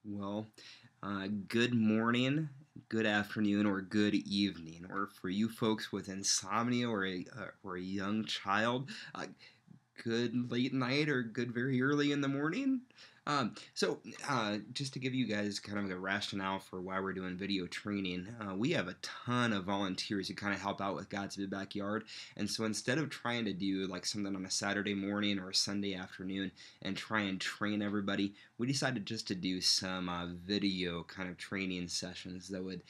Well, good morning, good afternoon, or good evening. Or for you folks with insomnia or a young child, good late night or good very early in the morning. Just to give you guys kind of a rationale for why we're doing video training, we have a ton of volunteers who kind of help out with God's Big Backyard. And so instead of trying to do like something on a Saturday morning or a Sunday afternoon and try and train everybody, we decided just to do some video kind of training sessions that would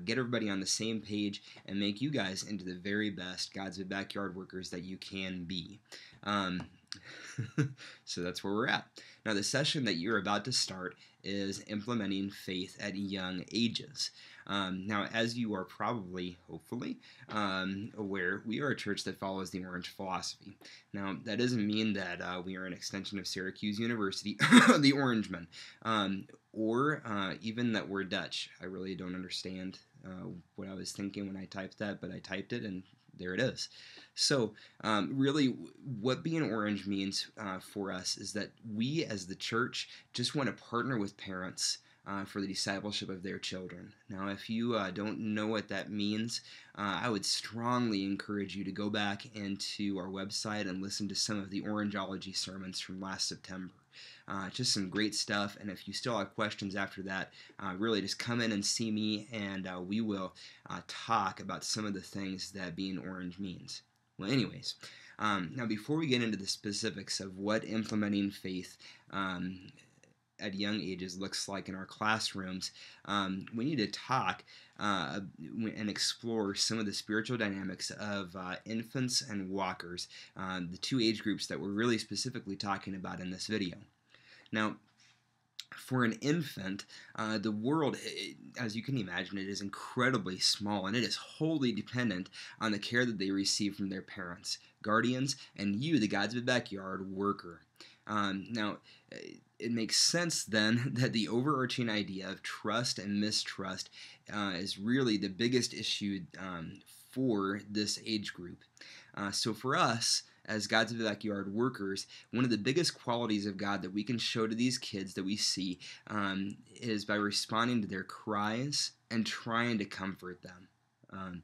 get everybody on the same page and make you guys into the very best God's Big Backyard workers that you can be. Um, so that's where we're at. Now, the session that you're about to start is implementing faith at young ages. Now, as you are probably, hopefully, aware, we are a church that follows the Orange philosophy. Now, that doesn't mean that we are an extension of Syracuse University, the Orangemen, or even that we're Dutch. I really don't understand what I was thinking when I typed that, but I typed it and there it is. So, really, what being orange means for us is that we, as the church, just want to partner with parents for the discipleship of their children. Now, if you don't know what that means, I would strongly encourage you to go back into our website and listen to some of the Orangeology sermons from last September. Just some great stuff, and if you still have questions after that, really just come in and see me, and we will talk about some of the things that being orange means. Well, anyways, now before we get into the specifics of what implementing faith at young ages looks like in our classrooms, we need to talk and explore some of the spiritual dynamics of infants and walkers, the two age groups that we're really specifically talking about in this video. Now, for an infant, the world, as you can imagine, it is incredibly small, and it is wholly dependent on the care that they receive from their parents, guardians, and you, the God's Backyard worker. Now, it makes sense then that the overarching idea of trust and mistrust is really the biggest issue for this age group. So for us, as God's Backyard workers, one of the biggest qualities of God that we can show to these kids that we see is by responding to their cries and trying to comfort them.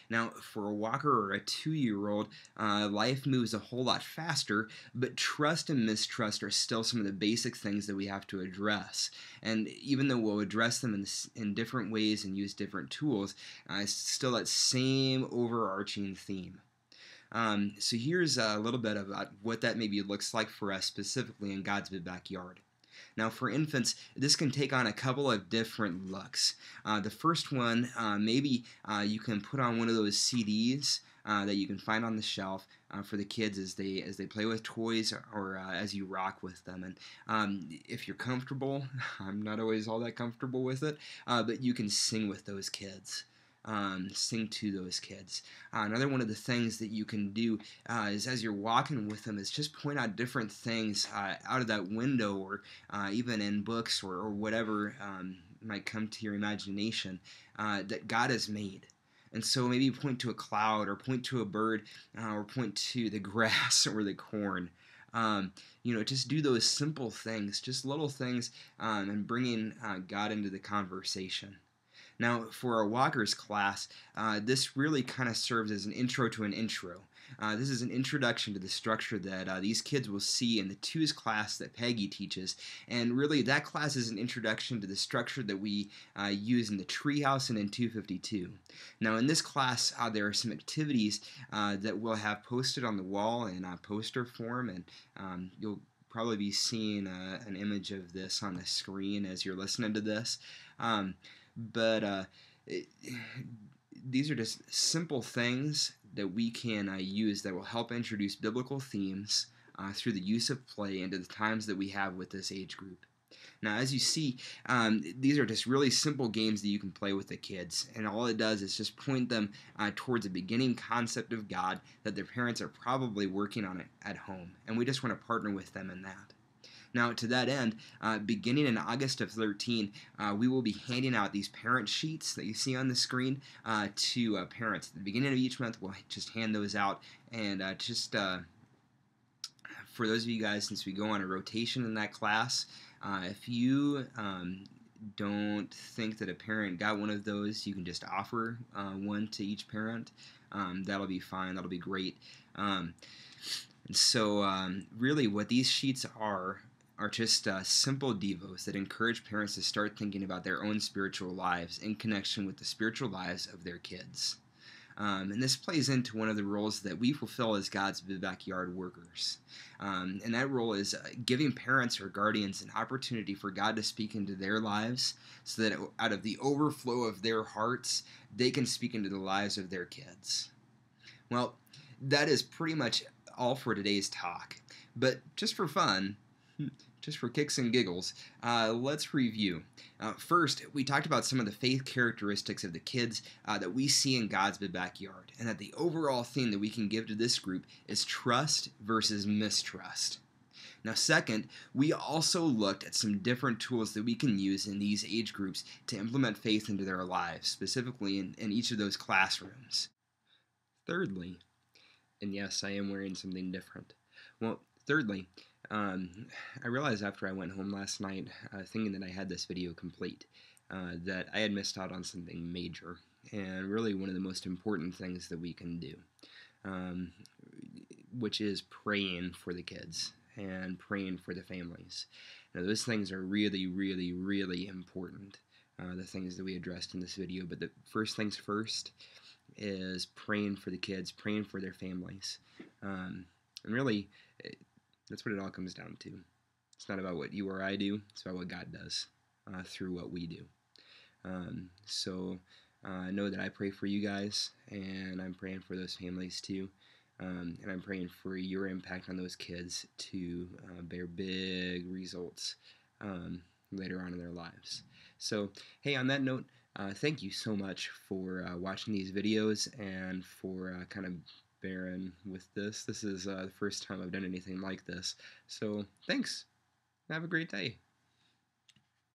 Now, for a walker or a 2-year-old, life moves a whole lot faster, but trust and mistrust are still some of the basic things that we have to address. And even though we'll address them in different ways and use different tools, it's still that same overarching theme. So here's a little bit about what that maybe looks like for us specifically in God's Backyard. Now, for infants, this can take on a couple of different looks. The first one, maybe you can put on one of those CDs that you can find on the shelf for the kids as they play with toys or as you rock with them. And if you're comfortable, I'm not always all that comfortable with it, but you can sing with those kids. Sing to those kids. Another one of the things that you can do is as you're walking with them is just point out different things out of that window or even in books or whatever might come to your imagination that God has made. And so maybe point to a cloud or point to a bird or point to the grass or the corn. Just do those simple things, just little things, and bringing God into the conversation. Now, for our walkers class, this really kind of serves as an intro to an intro. This is an introduction to the structure that these kids will see in the twos class that Peggy teaches, and really that class is an introduction to the structure that we use in the treehouse and in 252. Now, in this class, there are some activities that we'll have posted on the wall in poster form, and you'll probably be seeing an image of this on the screen as you're listening to this. But these are just simple things that we can use that will help introduce biblical themes through the use of play into the times that we have with this age group. Now, as you see, these are just really simple games that you can play with the kids, and all it does is just point them towards a beginning concept of God that their parents are probably working on it at home, and we just want to partner with them in that. Now, to that end, beginning in August of 13, we will be handing out these parent sheets that you see on the screen to parents. At the beginning of each month, we'll just hand those out and just for those of you guys, since we go on a rotation in that class, if you don't think that a parent got one of those, you can just offer one to each parent. That'll be fine. That'll be great. And so really what these sheets are just simple devos that encourage parents to start thinking about their own spiritual lives in connection with the spiritual lives of their kids. And this plays into one of the roles that we fulfill as God's backyard workers. And that role is giving parents or guardians an opportunity for God to speak into their lives so that out of the overflow of their hearts, they can speak into the lives of their kids. Well, that is pretty much all for today's talk. But just for fun, just for kicks and giggles, let's review. First, we talked about some of the faith characteristics of the kids that we see in God's backyard, and that the overall theme that we can give to this group is trust versus mistrust. Now, second, we also looked at some different tools that we can use in these age groups to implement faith into their lives, specifically in each of those classrooms. Thirdly, and yes, I am wearing something different. Well, thirdly, I realized after I went home last night, thinking that I had this video complete, that I had missed out on something major, and really one of the most important things that we can do, which is praying for the kids and praying for the families. Now, those things are really, really, really important, the things that we addressed in this video, but the first things first is praying for the kids, praying for their families, and really, that's what it all comes down to. It's not about what you or I do, it's about what God does through what we do. So know that I pray for you guys, and I'm praying for those families too, and I'm praying for your impact on those kids to bear big results later on in their lives. So, hey, on that note, thank you so much for watching these videos and for kind of bearing with this. This is the first time I've done anything like this. So thanks. Have a great day.